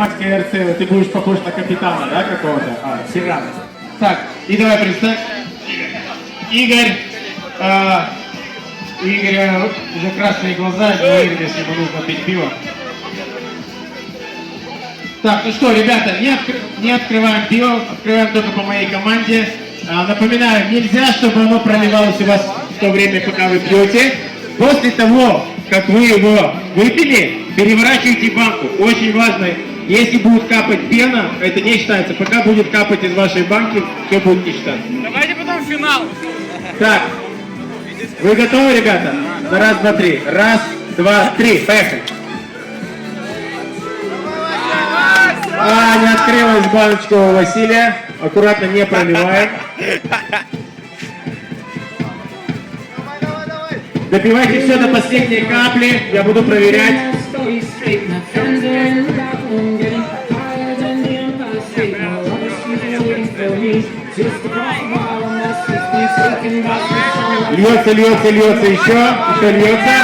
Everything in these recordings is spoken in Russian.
РЦ, ты будешь похож на капитана, да, какого-то? Сержанта. Так, и давай представь. Игорь. Игоря уже красные глаза, не Игорь, если ему нужно пить пиво. Так, ну что, ребята, не открываем пиво, открываем только по моей команде. Напоминаю, нельзя, чтобы оно проливалось у вас в то время, пока вы пьете. После того, как вы его выпили, переворачивайте банку. Очень важно, если будет капать пена, это не считается. Пока будет капать из вашей банки, все будет не считаться. Давайте потом финал. Так, вы готовы, ребята? На раз, два, три. Раз, два, три. Поехали. Не открылась баночка у Василия. Аккуратно, не проливаем. Допивайте все до последней капли. Я буду проверять. Льется, льется, льется, еще льется.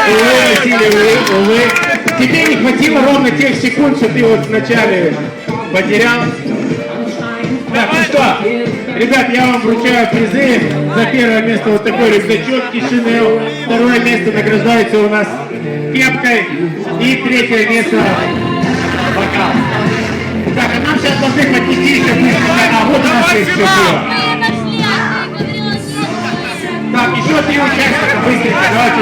Увы, Василий, увы. Тебе не хватило ровно тех секунд, что ты вот вначале потерял. Так, ну что, ребят, я вам вручаю призы. За первое место вот такой рюкзачок Кишинел. Второе место награждается у нас кепкой. И третье место бокал. Так, а нам сейчас должны поднести еще быстренько. Вот у нас есть еще пиво. Так, еще 3 участника быстренько. Давайте.